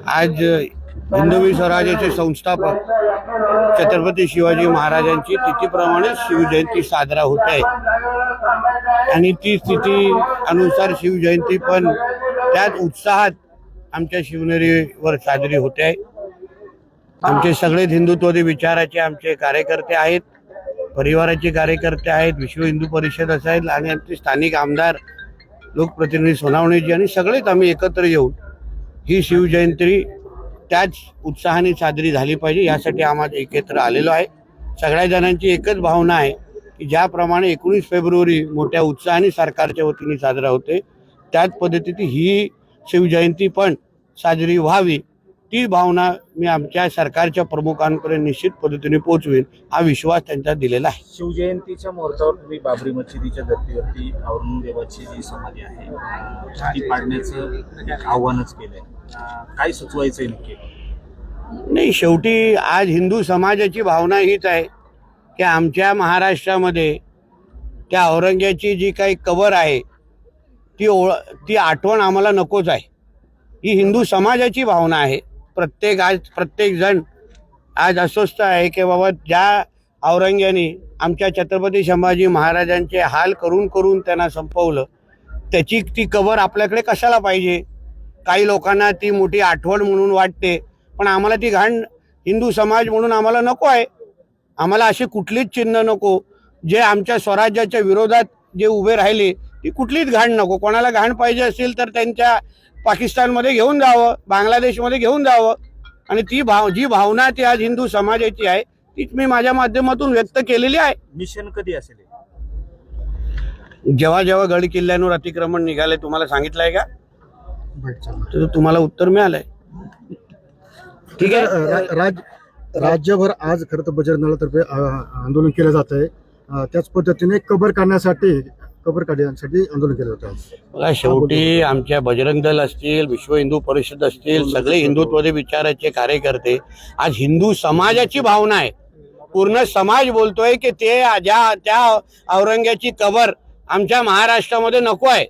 आज हिंदवी स्वराज्याचे संस्थापक छत्रपती शिवाजी महाराजांची तिथीप्रमाणे शिवजयंती साजरा होत आहे आणि ती तिथी अनुसार शिवजयंती पण त्याच उत्साहात आमच्या शिवनेरीवर साजरी होते आहे। आमचे सगळे हिंदुत्ववादी विचाराचे आमचे कार्यकर्ते आहेत, परिवाराचे कार्यकर्ते आहेत, विश्व हिंदू परिषद असेल आणि आमचे स्थानिक आमदार, लोकप्रतिनिधी सोनावणेजी आणि सगळेच आम्ही एकत्र येऊन ही शिवजयंती त्याच उत्साहाने साजरी झाली पाहिजे यासाठी आम्हाला एकत्र आलेलो आहे। सगळ्या जणांची एकच भावना आहे की ज्याप्रमाणे 19 फेब्रुवारी मोठ्या उत्साहाने सरकारच्या वतीने साजरा होते त्याच पद्धतीने ही शिवजयंती पण साजरी व्हावी, ती भावना मी आमच्या सरकारच्या प्रमुखांपर्यंत निश्चित पद्धतीने पोहोचवेन हा विश्वास त्यांचा दिलेला आहे। शिवजयंतीच्या मुहूर्तावर तुम्ही बाबरी मशिदीच्या धर्तीवरती औरंगजेबाची जी समाधी आहे ती पाडण्याचं आव्हानच केलंय, काय सुचवायचंय नक्की? नाही, शेवटी आज हिंदू समाजाची भावना हीच आहे की आमच्या महाराष्ट्रामध्ये त्या औरंगजेबाची जी काही कबर आहे ती आठवण आम्हाला नकोच आहे, ही हिंदू समाजाची भावना आहे। प्रत्येक जण आज अस्वस्थ आहे की बाबा ज्या औरंगजेबाने आमच्या छत्रपती संभाजी महाराजांचे हाल करून करून त्यांना संपवलं त्याची ती कबर आपल्याकडे कशाला पाहिजे। काही लोकांना ती मोठी आठवण म्हणून वाटते, पण आम्हाला ती घाण हिंदू समाज म्हणून आम्हाला नको आहे। आम्हाला अशी कुठलीच चिन्ह नको जे आमच्या स्वराज्याच्या विरोधात जे उभे राहिले, ती कुठलीच घाण नको। कोणाला घाण पाहिजे असेल तर त्यांच्या पाकिस्तानमध्ये घेऊन जावं, बांगलादेशमध्ये घेऊन जावं आणि जी भावना ती आज हिंदू समाजाची आहे तीच मी माझ्या माध्यमातून व्यक्त केलेली आहे। मिशन कधी असेल? जेव्हा जेव्हा गड किल्ल्यांवर अतिक्रमण निघाले तुम्हाला सांगितलंय का? तर तुम्हाला उत्तर मिळालंय, ठीक आहे। राज्यभर आज खरं तर बजरंग दलातर्फे आंदोलन केलं जात आहे, त्याच पद्धतीने कबर काढण्यासाठी आंदोलन केलं जातं। बघा, शेवटी आमच्या बजरंग दल असतील, विश्व हिंदू परिषद असतील, सगळे हिंदुत्ववादी विचाराचे कार्यकर्ते, आज हिंदू समाजाची भावना आहे, पूर्ण समाज बोलतोय की त्या औरंगजेबाची कबर आमच्या महाराष्ट्रामध्ये नको आहे,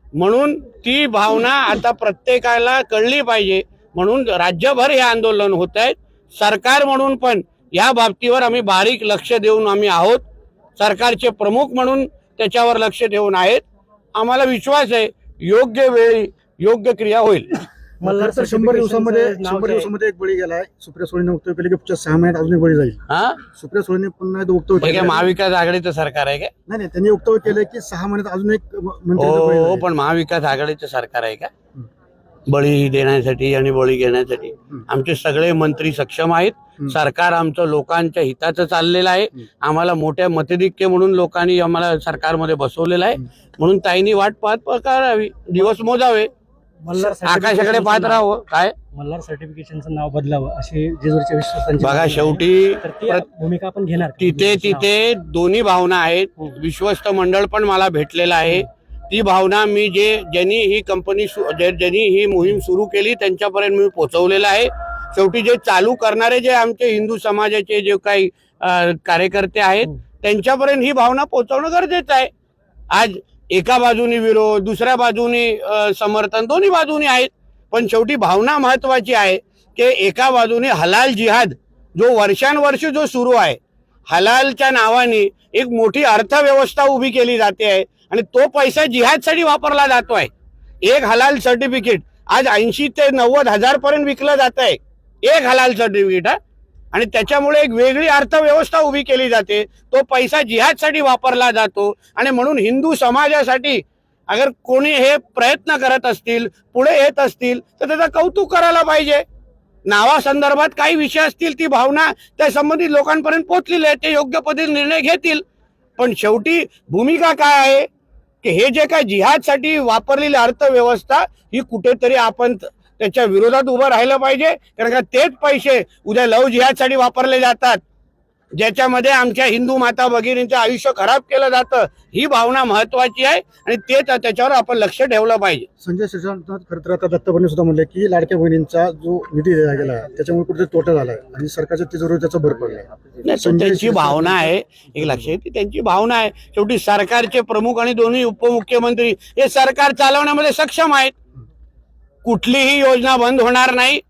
म्हणून ती भावना आता प्रत्येकाला कळली पाहिजे, म्हणून राज्यभर हे आंदोलन होत आहे। सरकार म्हणून पण या बाबतीवर आम्ही बारीक लक्ष देऊन आम्ही आहोत, सरकारचे प्रमुख म्हणून त्याच्यावर लक्ष देऊन आहेत। आम्हाला विश्वास आहे योग्य वेळी योग्य क्रिया होईल। मला 100 दिवसामध्ये एक बळी गेलाय, सुप्रिया सुळेने वक्तव्य केले की पुढच्या 6 महिन्यात अजून एक बळी जाईल। सुप्रिया सुळेने पुन्हा वक्तव्य केलं, महाविकास आघाडीचं सरकार आहे का? नाही, त्यांनी वक्तव्य केलं की 6 महिन्यात अजून एक हो, पण महाविकास आघाडीचं सरकार आहे का बळी देण्यासाठी आणि बळी घेण्यासाठी? आमचे सगळे मंत्री सक्षम आहेत, सरकार आमचं लोकांच्या हिताचं चाललेलं आहे। आम्हाला मोठ्या मतधिक्य म्हणून लोकांनी आम्हाला सरकारमध्ये बसवलेलं आहे, म्हणून ताईंनी वाट पाहत करावी, दिवस मोजावे, आकाशाकडे पाहत राहावं। काय मल्हार सर्टिफिकेशनचं नाव बदलावं असे जेजूरच्या विश्वासांची बघा, शेवटी भूमिका आपण घेणार तिथे दोन्ही भावना आहेत। विश्वस्त मंडळ पण मला भेटलेलं आहे, ती भावना मी ज्यांनी ही कंपनी ज्यांनी ही मोहीम सुरू केली त्यांच्यापर्यंत मी पोहोचवलेलं आहे। शेवटी जे चालू करणारे जे आमचे हिंदू समाजाचे जे काही कार्यकर्ते आहेत त्यांच्यापर्यंत ही भावना पोहोचवणं गरजेचं आहे। आज एका बाजूनी विरोध, दुसऱ्या बाजूनी समर्थन, दोन्ही बाजूनी आहेत, पण शेवटी भावना महत्वाची आहे की एका बाजूने हलाल जिहाद जो वर्षानुवर्ष जो सुरू आहे, हलालच्या नावाने एक मोठी अर्थव्यवस्था उभी केली जाते आहे आणि तो पैसा जिहादसाठी वापरला जातोय। एक हलाल सर्टिफिकेट आज 80 ते 90 हजार पर्यंत विकलं जात आहे, एक हलाल सर्टिफिकेट, आणि त्याच्यामुळे एक वेगळी अर्थव्यवस्था उभी केली जाते, तो पैसा जिहादसाठी वापरला जातो। आणि म्हणून हिंदू समाजासाठी अगर कोणी हे प्रयत्न करत असतील, पुढे येत असतील तर त्याचं कौतुक करायला पाहिजे। नावासंदर्भात काही विषय असतील ती भावना त्या संबंधित लोकांपर्यंत पोहोचलेली आहे, ते योग्य पद्धतीने निर्णय घेतील, पण शेवटी भूमिका काय आहे की हे जे काय जिहादसाठी वापरलेली अर्थव्यवस्था ही कुठेतरी आपण त्याच्या विरोधात उभं राहिलं पाहिजे, कारण का तेच पैसे उद्या लव जिहादसाठी वापरले जातात, ज्याच्यामध्ये आमच्या हिंदू माता भगिनींचं आयुष्य खराब केलं जातं। ही भावना महत्वाची आहे आणि त्याच्यावर आपण लक्ष ठेवलं पाहिजे। संजय शिरसाट खरं तर आता दत्तभरणे सुद्धा म्हणले की लाडक्या बहिणींचा जो निधी दिला गेला त्याच्यामुळे कुठेतरी तोटा झालाय आणि सरकारच्या तिजोरीवर त्याचा भर पडलाय। त्यांची भावना आहे, एक लक्ष येते, त्यांची भावना आहे। शेवटी सरकारचे प्रमुख आणि दोन्ही उपमुख्यमंत्री हे सरकार चालवण्यामध्ये सक्षम आहेत, कुठलीही योजना बंद होणार नाही.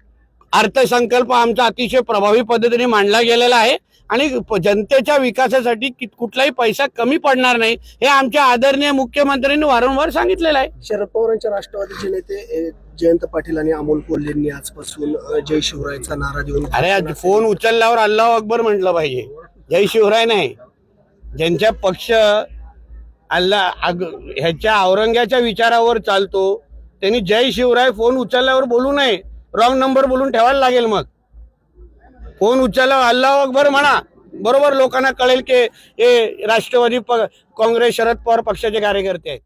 अर्थसंकल्प आमचा अतिशय प्रभावी पद्धतीने मांडला गेलेला आहे आणि जनतेच्या विकासासाठी कुठलाही पैसा कमी पडणार नाही हे आमच्या आदरणीय मुख्यमंत्र्यांनी वारंवार सांगितलेलं आहे. शरद पवारांच्या राष्ट्रवादीचे नेते जयंत पाटील आणि अमोल कोल्हेंनी आजपासून जय शिवरायचा नारा देऊन अरे आज फोन उचलल्यावर अल्लाह अकबर म्हटलं पाहिजे, जय शिवराय नाही. ज्यांच्या पक्ष ह्याच्या औरंग्याच्या विचारावर चालतो त्यांनी जय शिवराय फोन उचलल्यावर बोलू नये, रॉंग नंबर बोलून ठेवायला लागेल. मग फोन उचलल्यावर अल्लाह अकबर म्हणा, बरोबर लोकांना कळेल की हे राष्ट्रवादी काँग्रेस शरद पवार पक्षाचे कार्यकर्ते आहेत.